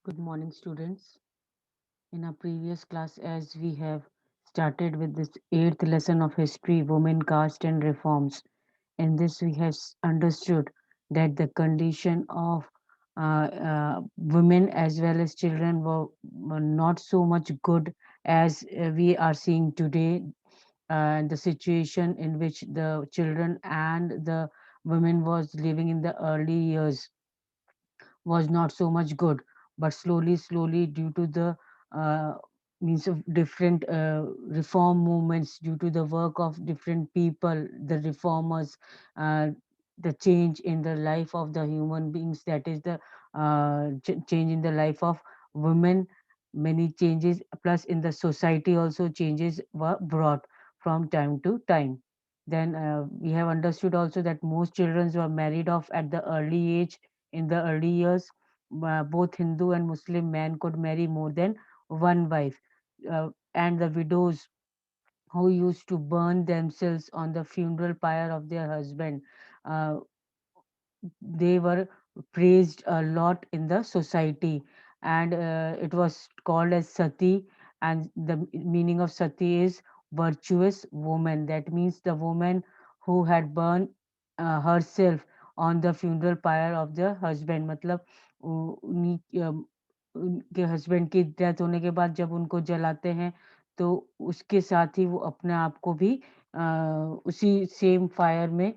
Good morning, students. In our previous class, as we have started with this eighth lesson of history, women, caste, and reforms. In this, we have understood that the condition of women as well as children were not so much good as we are seeing today. The situation in which the children and the women was living in the early years was not so much good, but slowly due to the uh, means of different reform movements, due to the work of different people, the reformers, uh, the change in the life of the human beings, that is the change in the life of women, many changes plus in the society also changes were brought from time to time. Then we have understood also that most children were married off at the early age. In the early years, both Hindu and Muslim men could marry more than one wife. And the widows who used to burn themselves on the funeral pyre of their husband, uh, they were praised a lot in the society, and it was called as sati. And the meaning of sati is virtuous woman. That means the woman who had burned herself on the funeral pyre of the husband, मतलब उनके husband की death होने के बाद जब उनको जलाते हैं, तो उसके साथ ही वो अपने आप को भी उसी सेम फायर में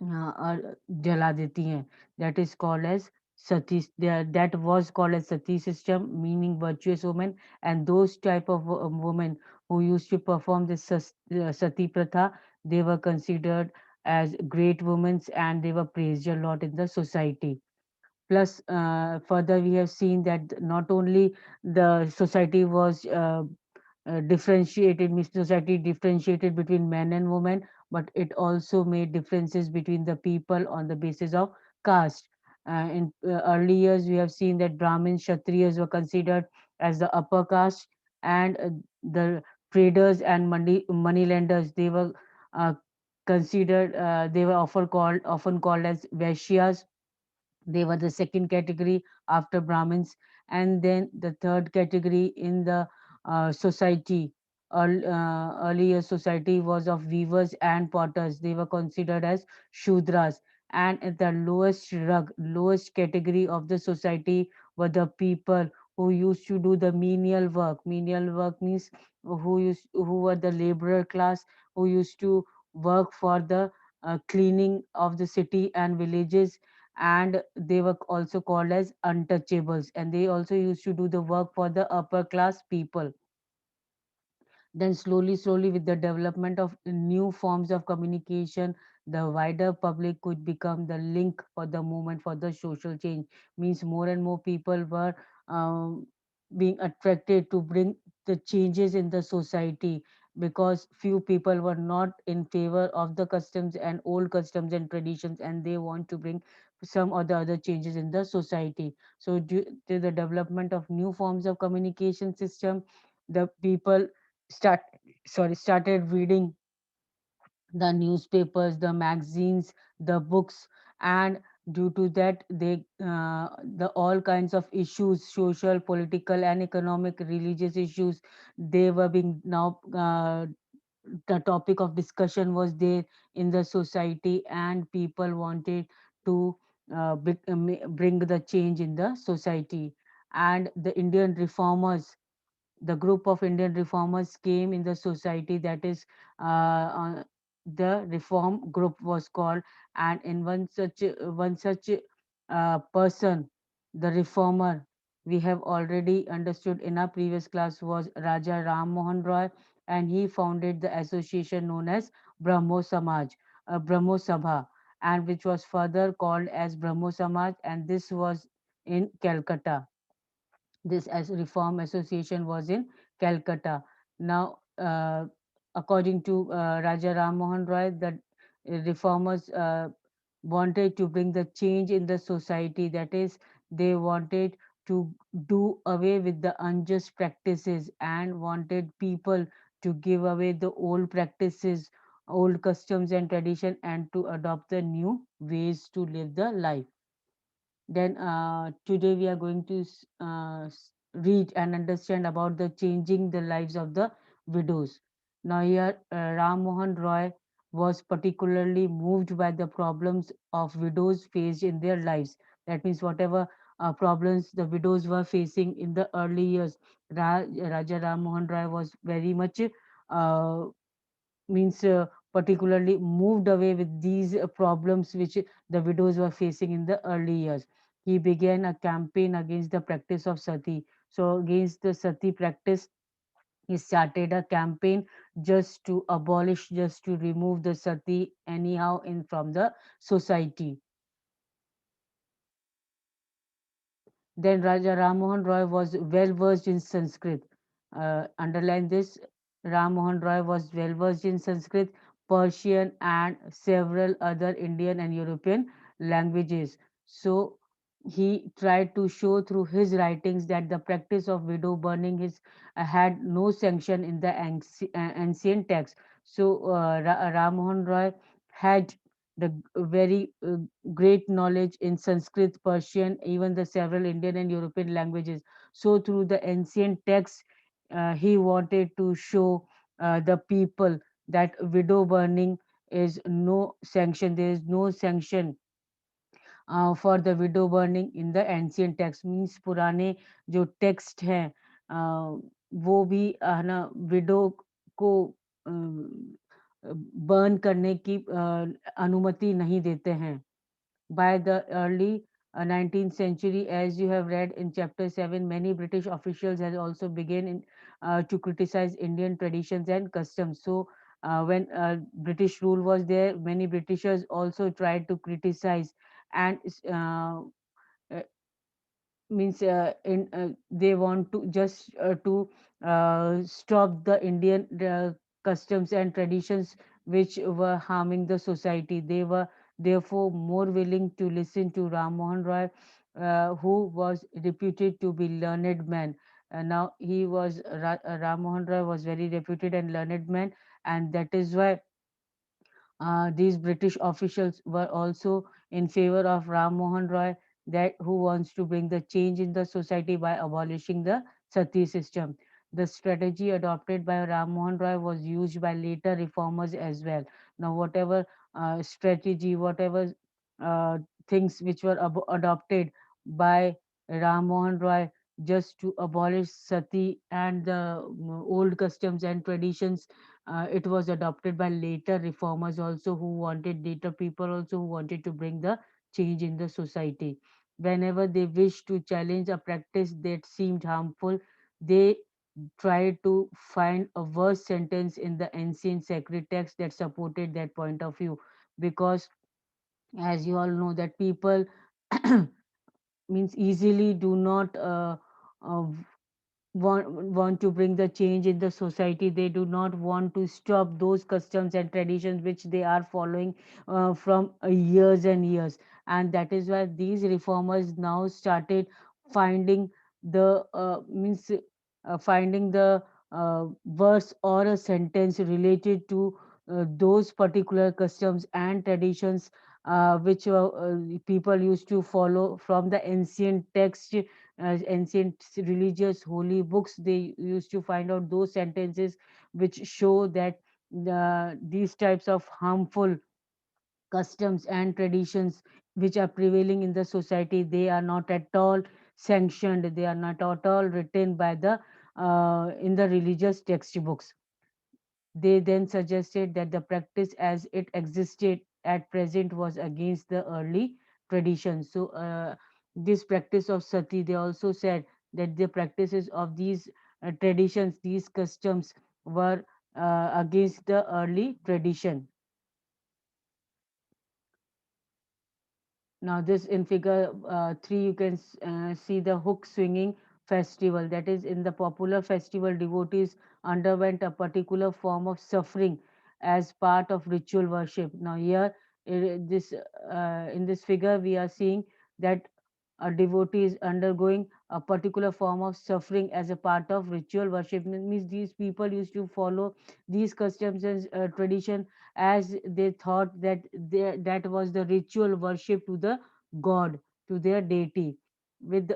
और जला देती हैं. That is called as sati. That was called as sati system, meaning virtuous woman. And those type of women who used to perform this sati pratha, they were considered as great women and they were praised a lot in the society. Plus, further, we have seen that not only the society was differentiated, means society differentiated between men and women, but it also made differences between the people on the basis of caste. In early years, we have seen that Brahmins, Kshatriyas were considered as the upper caste, and the traders and money lenders, they were uh, considered, they were often called as Vaishyas. They were the second category after Brahmins. And then the third category in the society, earlier society, was of weavers and potters. They were considered as Shudras. And at the lowest category of the society were the people who used to do the menial work. Menial work means who were the laborer class, who used to work for the cleaning of the city and villages. And they were also called as untouchables, and they also used to do the work for the upper class people. Then slowly with the development of new forms of communication, the wider public could become the link for the movement for the social change. Means more and more people were um, being attracted to bring the changes in the society, because few people were not in favor of the customs and old customs and traditions, and they want to bring some or the other changes in the society. So due to the development of new forms of communication system, the people start started reading the newspapers, the magazines, the books. And due to that, they the all kinds of issues, social, political, and economic, religious issues, they were being now the topic of discussion was there in the society, and people wanted to bring the change in the society. And the Indian reformers, the group of Indian reformers came in the society, that is the reform group was called. And in one such person, the reformer, we have already understood in our previous class, was Raja Ram Mohan Roy, and he founded the association known as Brahmo Samaj, Brahmo Sabha, and which was further called as Brahmo Samaj, and this was in Calcutta. This as Reform Association was in Calcutta. Now, according to Raja Ram Mohan Roy, the reformers wanted to bring the change in the society. That is, they wanted to do away with the unjust practices and wanted people to give away the old practices, old customs and tradition, and to adopt the new ways to live the life. Then today we are going to read and understand about the changing the lives of the widows. Now here Ram Mohan Roy was particularly moved by the problems of widows faced in their lives. That means whatever problems the widows were facing in the early years, Raja Ram Mohan Roy was very much uh, means particularly moved away with these problems which the widows were facing in the early years. He began a campaign against the practice of sati. So against the sati practice, he started a campaign just to abolish, just to remove the sati anyhow in from the society. Then Raja Ram Mohan Roy was well versed in Sanskrit. Underline this, Ram Mohan Roy was well versed in Sanskrit, Persian, and several other Indian and European languages. So he tried to show through his writings that the practice of widow burning had no sanction in the ancient text. So Ram Mohan Roy had the very great knowledge in Sanskrit, Persian, even the several Indian and European languages. So, through the ancient texts, he wanted to show the people that widow burning is no sanction. There is no sanction for the widow burning in the ancient text. Means पुराने जो text हैं वो भी है ना widow को burn करने की अनुमति नहीं देते हैं. By the early 19th century, as you have read in chapter 7, many British officials had also begun to criticize Indian traditions and customs. So, when British rule was there, many Britishers also tried to criticize and uh, means they want to just to stop the Indian customs and traditions which were harming the society. They were therefore more willing to listen to Ram Mohan Roy, who was reputed to be learned man. Now he was Ram Mohan Roy was very reputed and learned man, and that is why these British officials were also in favor of Ram Mohan Roy, that who wants to bring the change in the society by abolishing the sati system. The strategy adopted by Ram Mohan Roy was used by later reformers as well. Now, whatever strategy, whatever uh, things which were adopted by Ram Mohan Roy just to abolish sati and the old customs and traditions, it was adopted by later reformers also, who wanted later people also who wanted to bring the change in the society. Whenever they wished to challenge a practice that seemed harmful, they tried to find a worse sentence in the ancient sacred text that supported that point of view. Because as you all know that people means easily do not uh, want to bring the change in the society. They do not want to stop those customs and traditions which they are following from years and years. And that is why these reformers now started finding the means finding the verse or a sentence related to those particular customs and traditions which people used to follow from the ancient text, ancient religious holy books. They used to find out those sentences which show that these types of harmful customs and traditions which are prevailing in the society, they are not at all sanctioned, they are not at all written by the in the religious textbooks. They then suggested that the practice as it existed at present was against the early traditions. So, this practice of sati, they also said that the practices of these traditions, these customs, were against the early tradition. Now, this in figure 3, you can see the hook swinging festival. That is, in the popular festival, devotees underwent a particular form of suffering as part of ritual worship. Now, here, this in this figure, we are seeing that a devotee is undergoing a particular form of suffering as a part of ritual worship. Means these people used to follow these customs and tradition as they thought that that was the ritual worship to the god. to their deity. With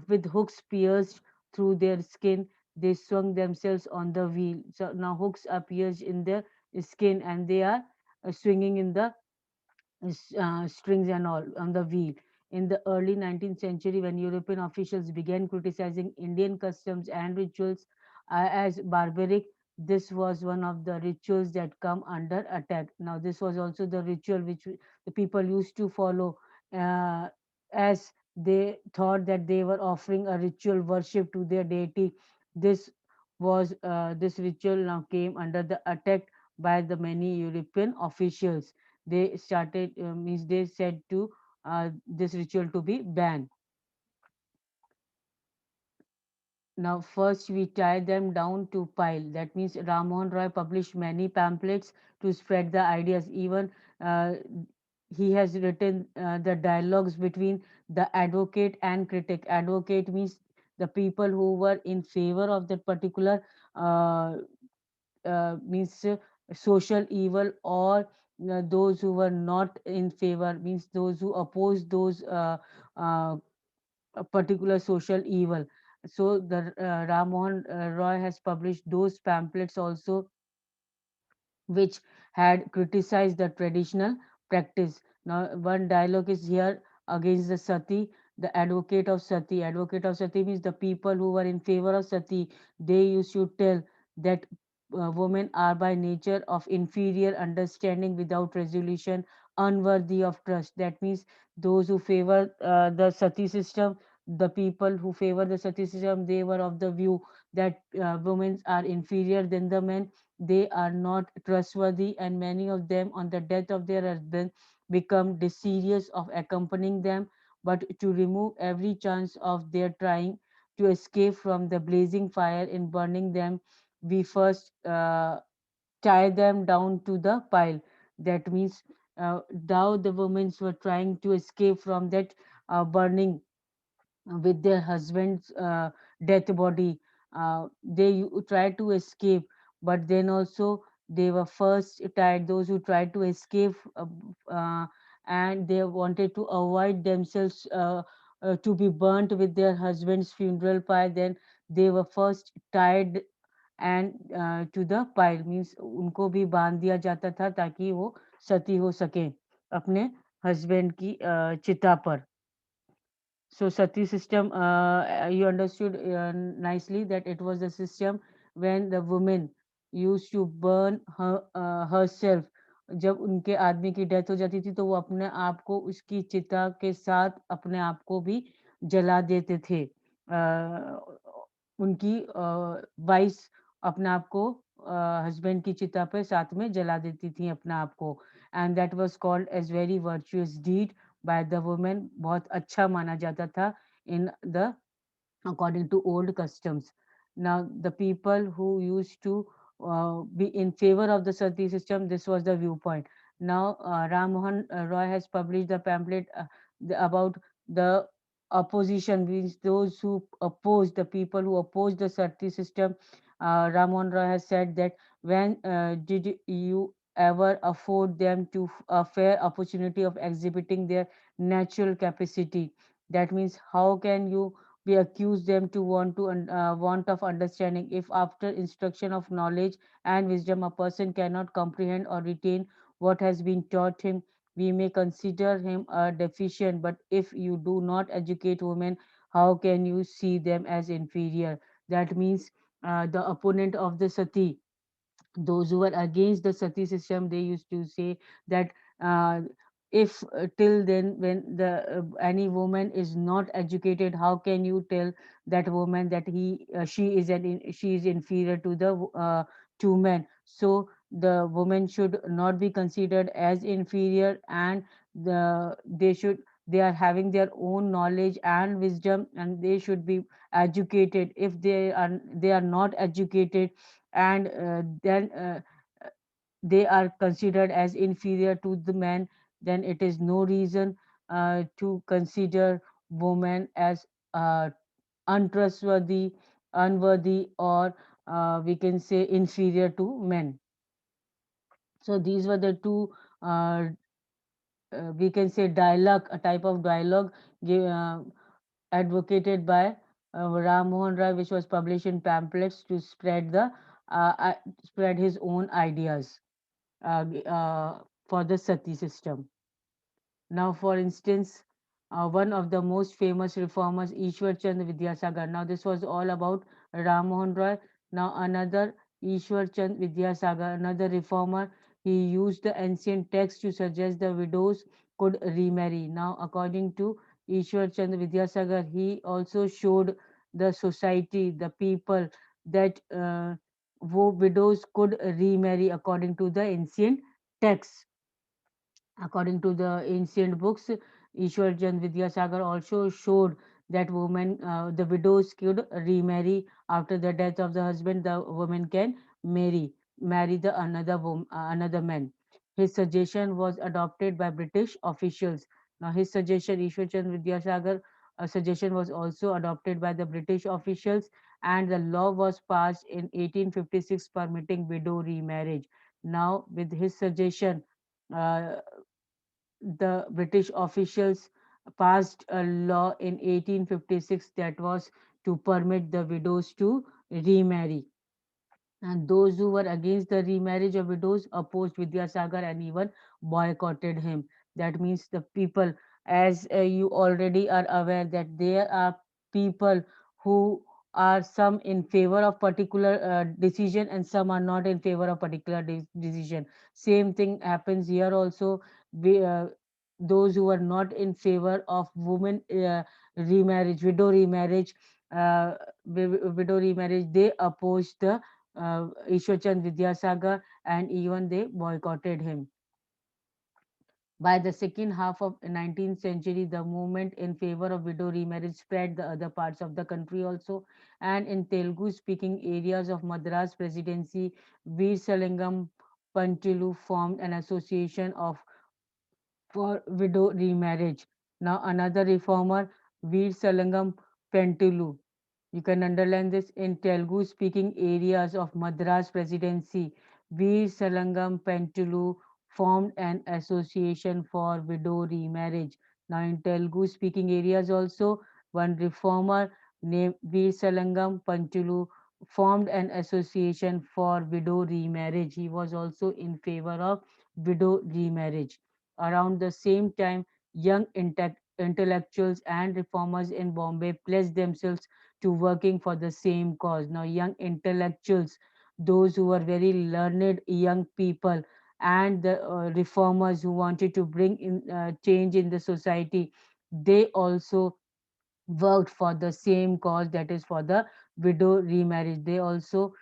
with hooks pierced through their skin, they swung themselves on the wheel. So now hooks are pierced in their skin, and they are swinging in the strings and all on the wheel. In the early 19th century, when European officials began criticizing Indian customs and rituals as barbaric, this was one of the rituals that come under attack. Now, this was also the ritual which the people used to follow, uh, as they thought that they were offering a ritual worship to their deity. This this ritual now came under the attack by the many European officials. They started means they said to this ritual to be banned. Now, first we tie them down to pile. That means Ram Mohan Roy published many pamphlets to spread the ideas. Even uh, he has written the dialogues between the advocate and critic. Advocate means the people who were in favor of that particular uh, means social evil, or those who were not in favor, means those who oppose those uh, a particular social evil. So the Ram Mohan Roy has published those pamphlets also, which had criticized the traditional practice. Now, one dialogue is here against the sati, the advocate of sati. Advocate of sati means the people who were in favor of sati. They used to tell that women are by nature of inferior understanding, without resolution, unworthy of trust. That means those who favor the sati system, the people who favor the sati system, they were of the view that women are inferior than the men, they are not trustworthy, and many of them, on the death of their husband, become desirous of accompanying them. But to remove every chance of their trying to escape from the blazing fire in burning them, we first tie them down to the pile. That means now the women were trying to escape from that burning with their husband's death body. They tried to escape, but then also they were first tied. Those who tried to escape uh, and they wanted to avoid themselves to be burnt with their husband's funeral pyre, then they were first tied and to the pile means उनको भी बांध दिया जाता था ताकि वो सती हो सके अपने हस्बैंड की चिता पर. So sati system, you understood nicely that it was the system when the woman used to burn herself. जब उनके आदमी की डेथ हो जाती थी तो वो अपने आप को उसकी चिता के साथ अपने आप को भी जला देते थे. उनकी वाइस अपने आप को हस्बैंड की चिता पे साथ में जला देती थी अपने आप को. And that was called as very virtuous deed by the women. बहुत अच्छा माना जाता था in the according to old customs. Now, the people who used to be in favor of the sati system, this was the viewpoint. Now, Ram Mohan Roy has published the pamphlet about the opposition, means those who oppose, the people who oppose the sati system. Ram Mohan Roy has said that when did you ever afford them to a fair opportunity of exhibiting their natural capacity? That means how can you we accuse them to want of understanding if after instruction of knowledge and wisdom a person cannot comprehend or retain what has been taught him, we may consider him a deficient. But if you do not educate women, how can you see them as inferior? That means the opponent of the sati, those who were against the sati system, they used to say that uh, if till then when the any woman is not educated, how can you tell that woman that she is she is inferior to the two men? So the woman should not be considered as inferior, and they are having their own knowledge and wisdom, and they should be educated. If they are not educated, and then they are considered as inferior to the men, then it is no reason to consider women as untrustworthy, unworthy, or we can say inferior to men. So these were the two uh, we can say dialogue, a type of dialogue advocated by Ram Mohan Rai, which was published in pamphlets to spread his own ideas for the sati system. Now, for instance, one of the most famous reformers, Ishwar Chand Vidyasagar. Now, this was all about Ram Mohan Roy. Now, another Ishwar Chand Vidyasagar, another reformer, he used the ancient text to suggest the widows could remarry. Now, according to Ishwar Chand Vidyasagar, he also showed the society, the people, that widows could remarry according to the ancient texts. According to the ancient books, Ishwar Chand Vidyasagar also showed that the widows could remarry after the death of the husband. The woman can marry the another man. His suggestion was adopted by British officials. Now, his suggestion, Ishwar Chand Vidyasagar, suggestion was also adopted by the British officials, and the law was passed in 1856 permitting widow remarriage. Now, with his suggestion, uh, the British officials passed a law in 1856 that was to permit the widows to remarry. And those who were against the remarriage of widows opposed Vidyasagar and even boycotted him. That means the people, as you already are aware, that there are people who are some in favor of particular decision and some are not in favor of particular decision. Same thing happens here also. Those who are not in favor of women remarriage, uh, widow remarriage, they opposed the Ishwar Vidyasagar, and even they boycotted him. By the second half of the 19th century, the movement in favor of widow remarriage spread the other parts of the country also. And in Telugu-speaking areas of Madras Presidency, Veer Salingam Pantilu formed an association of for widow remarriage. Now another reformer, Veer Salingam Pentulu. You can underline this in Telugu speaking areas of Madras Presidency. Veer Salangam Pentulu formed an association for widow remarriage. Now, in Telugu speaking areas also, one reformer named Veer Salangam Pentulu formed an association for widow remarriage. He was also in favor of widow remarriage. Around the same time, young intellectuals and reformers in Bombay pledged themselves to working for the same cause. Now, young intellectuals, those who were very learned young people, and the reformers who wanted to bring in change in the society, they also worked for the same cause, that is for the widow remarriage. They also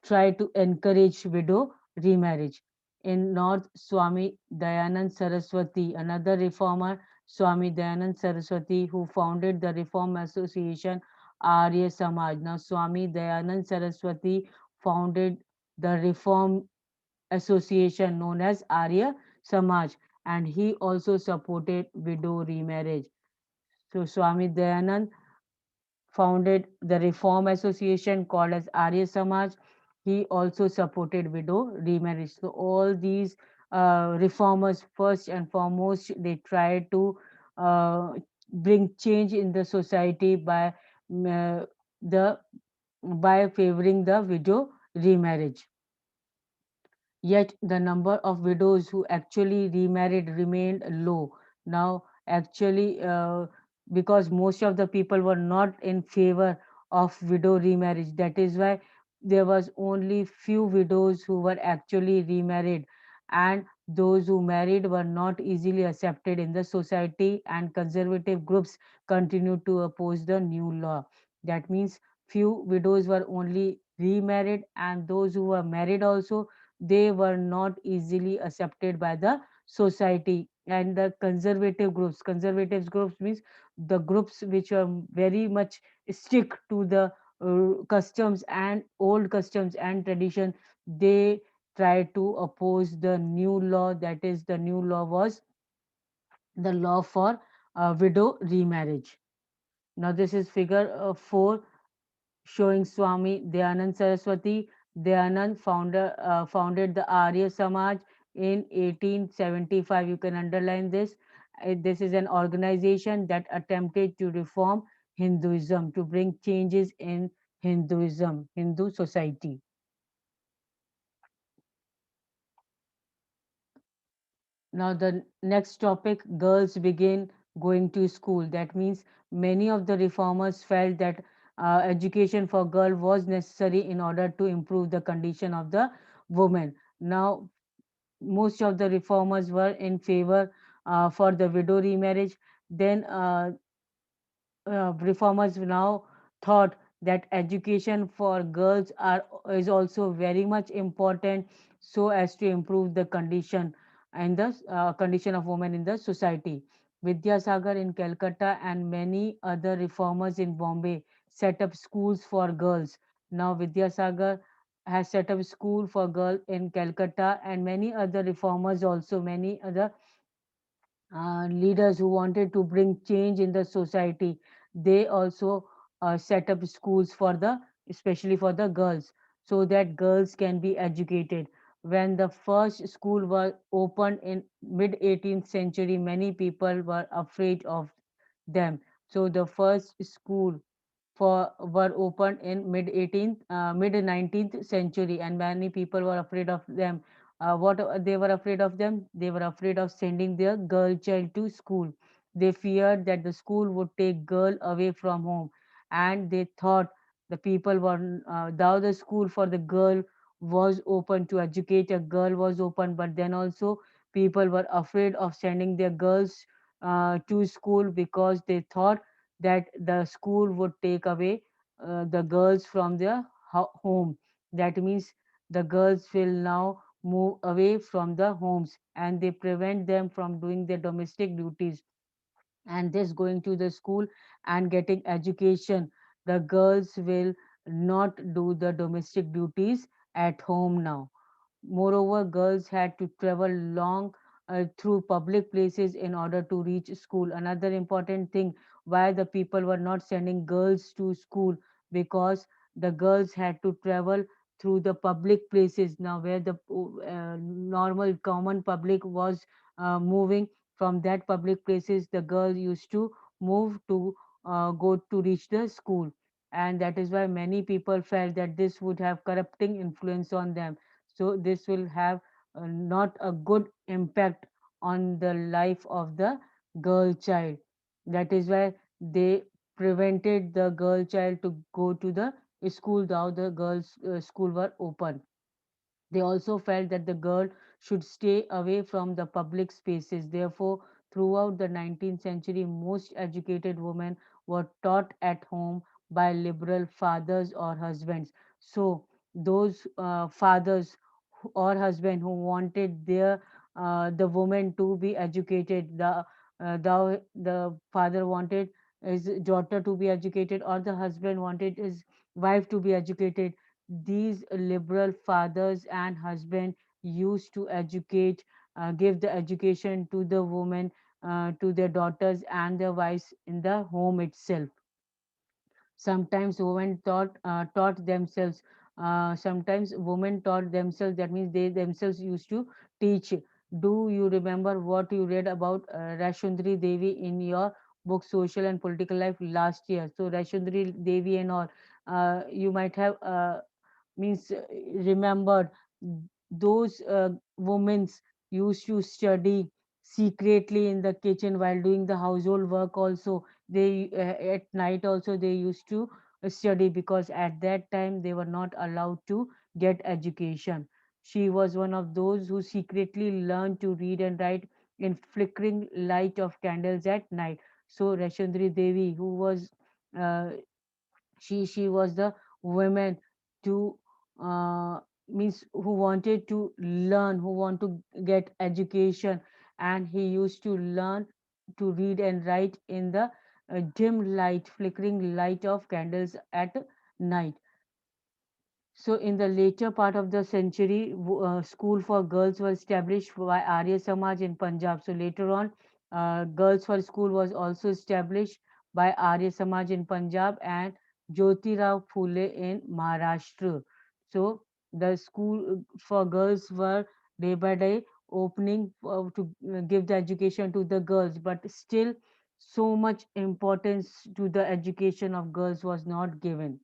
try to encourage widow remarriage. In North, Swami Dayanand Saraswati, another reformer, Swami Dayanand Saraswati, who founded the Reform Association Arya Samaj. Now, Swami Dayanand Saraswati founded the Reform Association known as Arya Samaj, and he also supported widow remarriage. So, Swami Dayanand founded the Reform Association called as Arya Samaj. He also supported widow remarriage. So all these reformers, first and foremost, they tried to uh, bring change in the society uh, the by favoring the widow remarriage. Yet the number of widows who actually remarried remained low. Now, actually, because most of the people were not in favor of widow remarriage, that is why there was only few widows who were actually remarried, and those who married were not easily accepted in the society, and conservative groups continued to oppose the new law. That means few widows were only remarried, and those who were married also, they were not easily accepted by the society. And the conservative groups means the groups which are very much stick to the customs and old customs and tradition, they try to oppose the new law. That is, the new law was the law for widow remarriage. Now this is figure 4, showing Swami Dayanand Saraswati. Dayanand founded the Arya Samaj. in 1875. You can underline this. This is an organization that attempted to reform Hinduism, to bring changes in Hinduism, Hindu society. Now, the next topic, girls begin going to school. That means many of the reformers felt that education for girl was necessary in order to improve the condition of the woman. Now, most of the reformers were in favor for the widow remarriage. Then reformers now thought that education for girls is also very much important, so as to improve the condition and the condition of women in the society. Vidyasagar in Calcutta and many other reformers in Bombay set up schools for girls. Now Vidyasagar has set up school for girls in Calcutta, and many other reformers also, many other leaders who wanted to bring change in the society, they also set up schools for the, especially for the girls, so that girls can be educated. When the first school was opened in mid 18th century, many people were afraid of them. So the first school for were opened in mid 19th century, and many people were afraid of them. What they were afraid of them? They were afraid of sending their girl child to school. They feared that the school would take girl away from home, and they thought the people were now the school for the girl was open to educate a girl was open, but then also people were afraid of sending their girls to school because they thought that the school would take away the girls from their home. That means the girls will now move away from the homes, and they prevent them from doing their domestic duties and this going to the school and getting education. The girls will not do the domestic duties at home now. Moreover, girls had to travel long through public places in order to reach school. Another important thing why the people were not sending girls to school, because the girls had to travel through the public places now where the normal common public was moving. From that public places the girl used to move to go to reach the school, and that is why many people felt that this would have corrupting influence on them, so this will have not a good impact on the life of the girl child. That is why they prevented the girl child to go to the school now the girls school were open. They also felt that the girl should stay away from the public spaces. Therefore, throughout the 19th century, most educated women were taught at home by liberal fathers or husbands. So, those fathers or husband who wanted their the woman to be educated, the father wanted his daughter to be educated, or the husband wanted his wife to be educated, these liberal fathers and husband used to educate, give the education to the women, to their daughters and their wives in the home itself. Sometimes women taught themselves. Sometimes women taught themselves. That means they themselves used to teach. Do you remember what you read about Rashundri Devi in your book Social and Political Life last year? So Rashundri Devi and all, you might have means remembered those women used to study secretly in the kitchen while doing the household work also. They at night also they used to study, because at that time they were not allowed to get education. She was one of those who secretly learned to read and write in flickering light of candles at night. So Rashundri Devi, who was uh, she was the woman to means who wanted to learn, who want to get education, and he used to learn to read and write in the dim light, flickering light of candles at night. So, in the later part of the century, school for girls was established by Arya Samaj in Punjab. So, later on, girls for school was also established by Arya Samaj in Punjab and Jyoti Rao Phule in Maharashtra. So, the school for girls were day by day opening to give the education to the girls, but still so much importance to the education of girls was not given.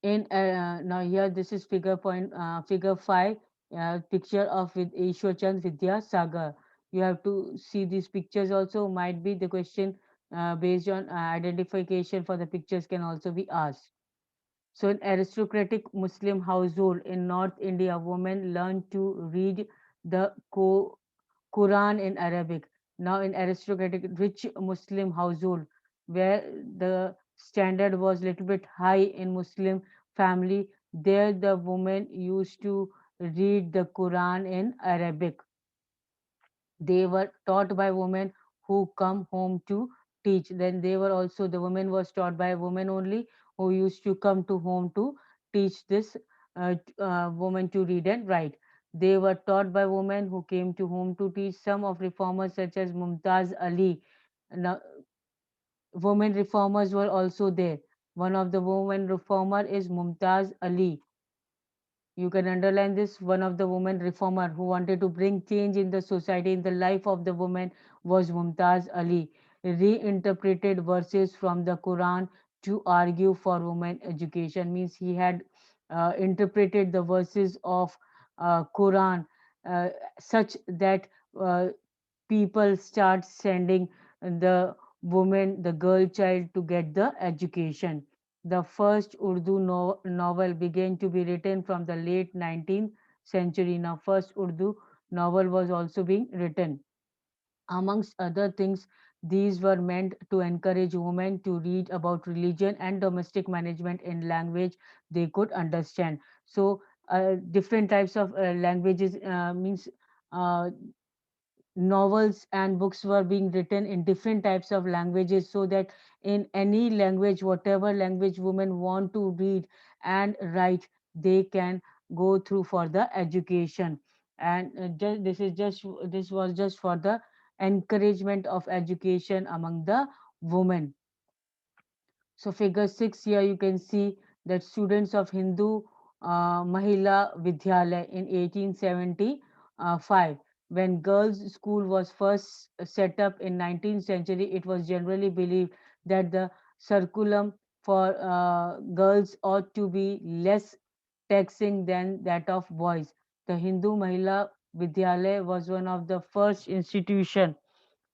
In now here this is figure 5, picture of with Ishwar Chand Vidya Sagar. You have to see these pictures also. Might be the question based on identification for the pictures can also be asked. So, in aristocratic Muslim household in North India, women learn to read the Quran in Arabic. Now, in aristocratic rich Muslim household, where the standard was little bit high in Muslim family, there the women used to read the Quran in Arabic. They were taught by women who come home to teach. Then they were also, the women was taught by women only who used to come to home to teach this women to read and write. They were taught by women who came to home to teach. Some of reformers such as Mumtaz Ali. Now, women reformers were also there. One of the women reformer is Mumtaz Ali. You can underline this. One of the women reformer who wanted to bring change in the society, in the life of the woman, was Mumtaz Ali. Reinterpreted verses from the Quran to argue for women education. Means he had interpreted the verses of Quran uh, such that uh, people start sending the woman, the girl child, to get the education. The first Urdu novel began to be written from the late 19th century. Now, first Urdu novel was also being written. Amongst other things, these were meant to encourage women to read about religion and domestic management in language they could understand. So, different types of languages means uh, novels and books were being written in different types of languages, so that in any language, whatever language women want to read and write, they can go through for the education. And this was just for the encouragement of education among the women. So figure 6 here you can see that students of Hindu Mahila Vidyalaya in 1875. When girls' school was first set up in 19th century, it was generally believed that the curriculum for girls ought to be less taxing than that of boys. The Hindu Mahila Vidyalaya was one of the first institution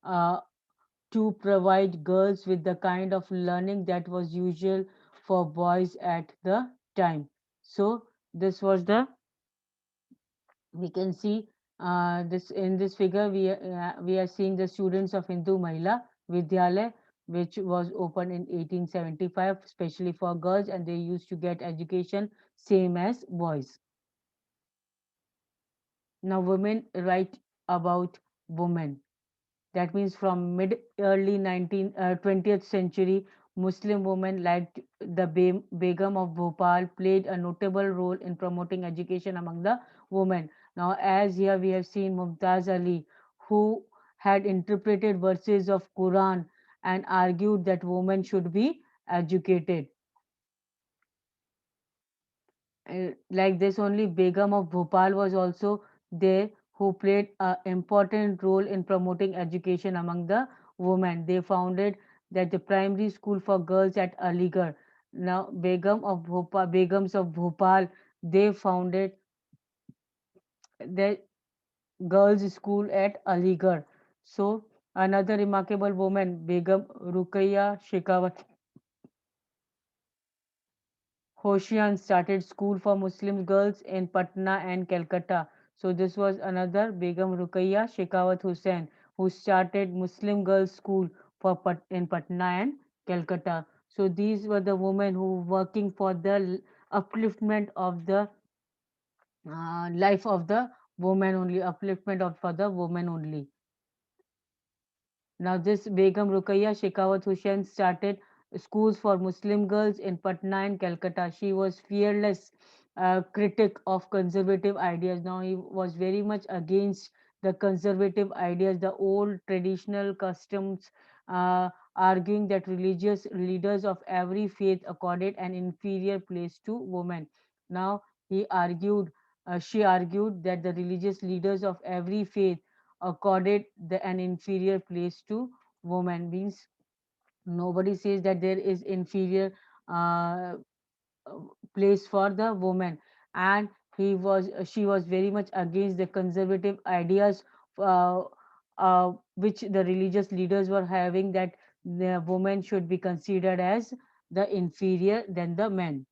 uh, to provide girls with the kind of learning that was usual for boys at the time. So this was the, we can see this in this figure we are seeing the students of Hindu Mahila Vidyalaya, which was opened in 1875 especially for girls, and they used to get education same as boys. Now women write about women. That means from mid early 20th century, Muslim women like the Begum of Bhopal played a notable role in promoting education among the women. Now, as here we have seen Mumtaz Ali, who had interpreted verses of Quran and argued that women should be educated. Like this only Begum of Bhopal was also there, who played an important role in promoting education among the women. They founded that the primary school for girls at Aligarh. Now Begums of Bhopal, they founded the girls' school at Aligarh. So another remarkable woman, Begum Ruqayya Shekhawat Hoshian started school for Muslim girls in Patna and Calcutta. So this was another Begum Ruqayya Shekhawat Hussain who started Muslim girls school for in Patna and Calcutta. So these were the women who were working for the upliftment of the life of the woman only, upliftment of for the woman only. Now, this Begum Ruqayya Shekhawat Hussain started schools for Muslim girls in Patna and Calcutta. She was fearless critic of conservative ideas. Now, he was very much against the conservative ideas, the old traditional customs, arguing that religious leaders of every faith accorded an inferior place to women. Now, he argued. She argued that the religious leaders of every faith accorded an inferior place to women. Means nobody says that there is inferior uh, uh, place for the woman, and she was very much against the conservative ideas uh, which the religious leaders were having, that the woman should be considered as the inferior than the men.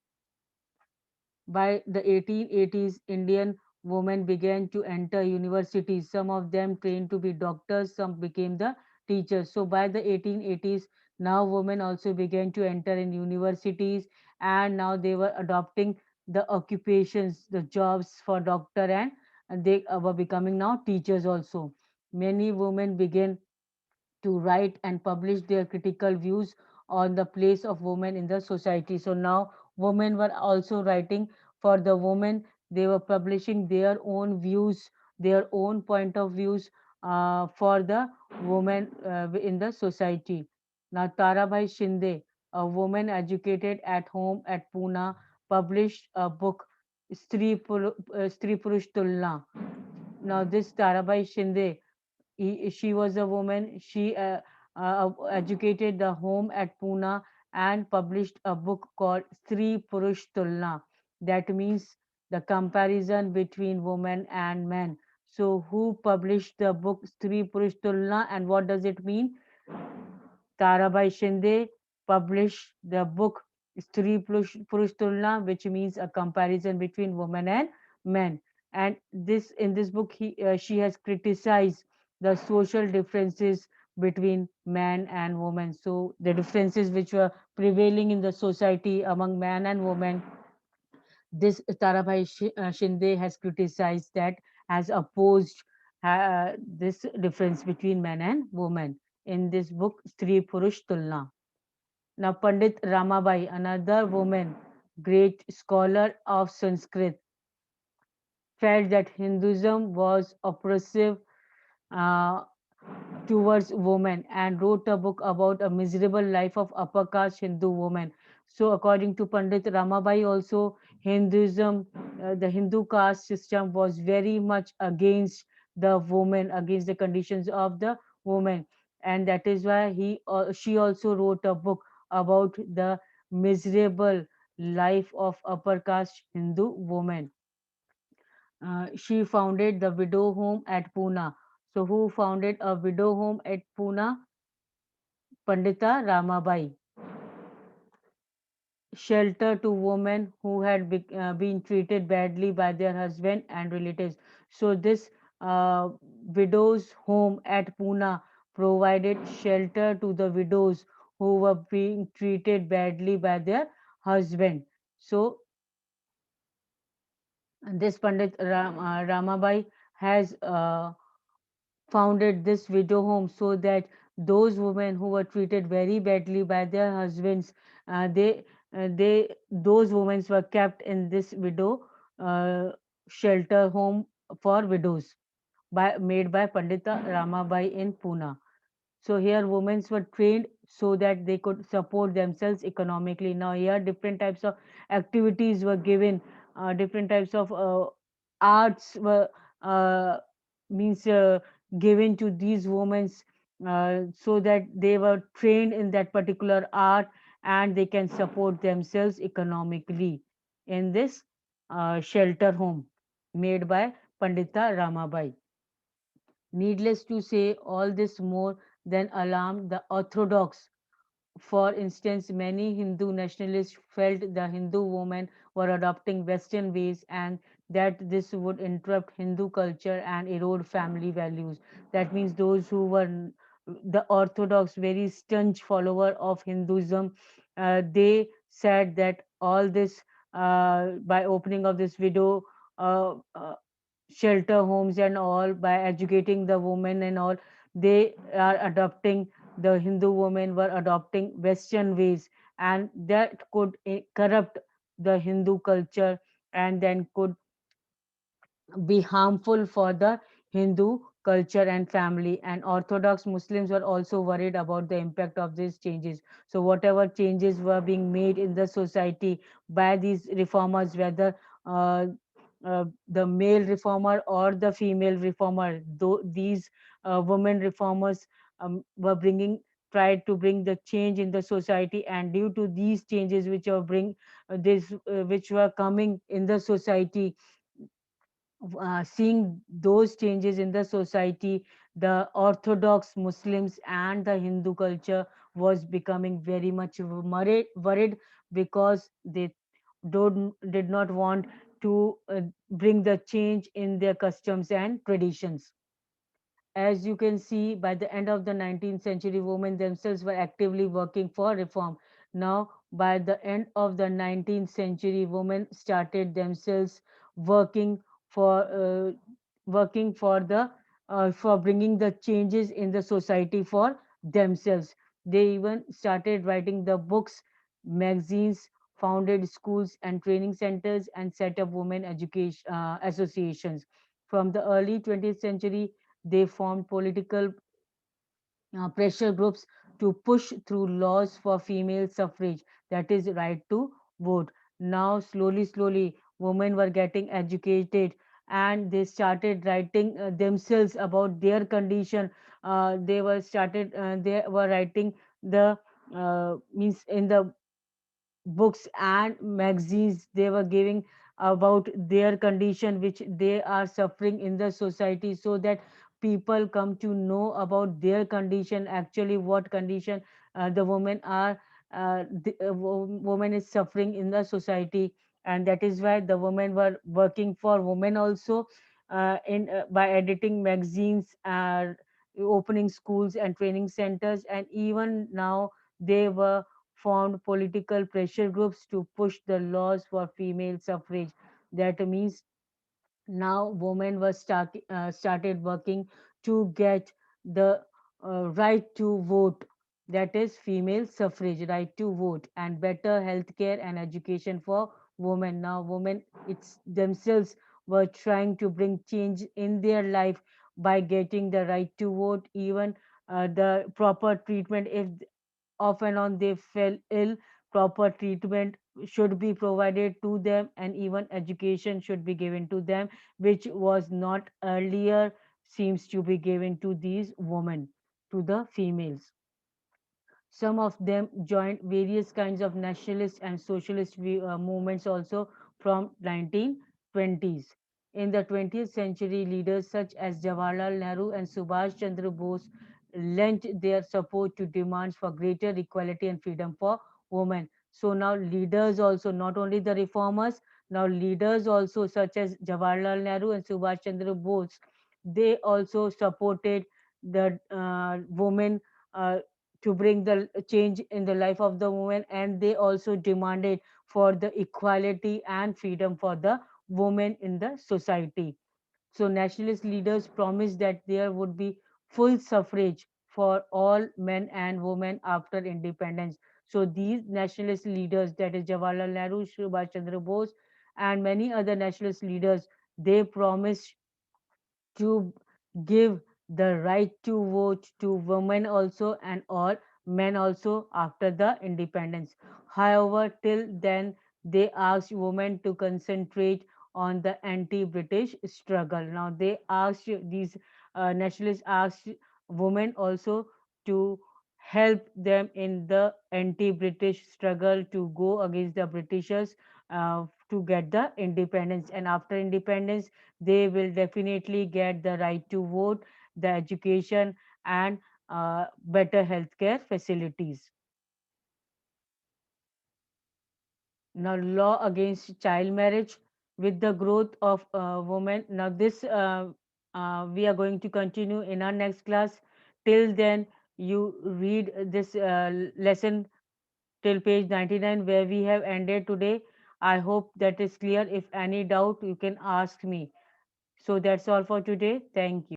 By the 1880s, Indian women began to enter universities. Some of them trained to be doctors, some became the teachers. So by the 1880s, now women also began to enter in universities, and now they were adopting the occupations, the jobs for doctor, and they were becoming now teachers also. Many women began to write and publish their critical views on the place of women in the society. So now women were also writing for the women. They were publishing their own views, their own point of views for the women in the society. Now Tarabai Shinde, a woman educated at home at Pune, published a book, Stri Purush Tulna. Now this Tarabai Shinde, she was a woman. She educated the home at Pune and published a book called Stri Purush Tulna. That means the comparison between women and men. So, who published the book Stri Purush Tulna, and what does it mean? Tarabai Shinde published the book Stri Purush Tulna, which means a comparison between women and men. And this in this book, she has criticized the social differences between man and woman. So the differences which were prevailing in the society among man and woman, this Tarabai Shinde has criticized that, has opposed this difference between man and woman in this book, Stri Purush Tulna. Now, Pandit Ramabai, another woman, great scholar of Sanskrit, felt that Hinduism was oppressive uh, towards women and wrote a book about a miserable life of upper caste Hindu women. So, according to Pandit Ramabai, also Hinduism, the Hindu caste system was very much against the woman, against the conditions of the woman, and that is why she also wrote a book about the miserable life of upper caste Hindu women. She founded the widow home at Pune. So, who founded a widow home at Pune? Pandita Ramabai. Shelter to women who had been treated badly by their husband and relatives. So, this widows' home at Pune provided shelter to the widows who were being treated badly by their husband. So, this Ramabai has founded this widow home so that those women who were treated very badly by their husbands, they those women were kept in this widow uh, shelter home for widows made by Pandita Ramabai in Pune. So here women were trained so that they could support themselves economically. Now here different types of activities were given, different types of arts were uh, means given to these women so that they were trained in that particular art and they can support themselves economically in this shelter home made by Pandita Ramabai. Needless to say, all this more than alarmed the Orthodox. For instance, many Hindu nationalists felt the Hindu women were adopting Western ways and that this would interrupt Hindu culture and erode family values. That means those who were the Orthodox, very staunch follower of Hinduism, they said that all this, by opening of this widow shelter homes and all, by educating the women and all, they are adopting, the Hindu women were adopting Western ways, and that could corrupt the Hindu culture and then could be harmful for the Hindu culture and family. And Orthodox Muslims were also worried about the impact of these changes. So, whatever changes were being made in the society by these reformers, whether uh, the male reformer or the female reformer. Though these women reformers were bringing tried to bring the change in the society, and due to these changes which are bring this which were coming in the society, seeing those changes in the society, the Orthodox Muslims and the Hindu culture was becoming very much worried because they did not want to bring the change in their customs and traditions. As you can see, by the end of the 19th century, women themselves were actively working for reform. Now, by the end of the 19th century, women started themselves working for for bringing the changes in the society for themselves. They even started writing the books, magazines, founded schools and training centers, and set up women education associations. From the early 20th century, they formed political pressure groups to push through laws for female suffrage, that is, right to vote. Now, slowly, women were getting educated and they started writing themselves about their condition. They were writing the means in the books and magazines. They were giving about their condition which they are suffering in the society, so that people come to know about their condition, actually what condition the women are woman is suffering in the society. And that is why the women were working for women also, in by editing magazines, opening schools and training centers, and even now they were formed political pressure groups to push the laws for female suffrage. That means now women were started working to get the right to vote, that is female suffrage, right to vote, and better health care and education for women. Now women it's themselves were trying to bring change in their life by getting the right to vote, even the proper treatment if off and on they fell ill. Proper treatment should be provided to them, and even education should be given to them, which was not earlier seems to be given to these women, to the females. Some of them joined various kinds of nationalist and socialist movements also from 1920s. In the 20th century, leaders such as Jawaharlal Nehru and Subhash Chandra Bose lent their support to demands for greater equality and freedom for women. So now leaders also, not only the reformers, now leaders also such as Jawaharlal Nehru and Subhash Chandra Bose, they also supported the women uh, to bring the change in the life of the woman, and they also demanded for the equality and freedom for the women in the society. So nationalist leaders promised that there would be full suffrage for all men and women after independence. So these nationalist leaders, that is Jawaharlal Nehru, Subhash Chandra Bose, and many other nationalist leaders, they promised to give the right to vote to women also and all men also after the independence. However, till then, they asked women to concentrate on the anti-British struggle. Now, they asked these nationalists asked women also to help them in the anti-British struggle to go against the Britishers to get the independence. And after independence, they will definitely get the right to vote, the education, and better healthcare facilities. Now, law against child marriage with the growth of women. Now, this we are going to continue in our next class. Till then, you read this lesson till page 99 where we have ended today. I hope that is clear. If any doubt, you can ask me. So that's all for today. Thank you.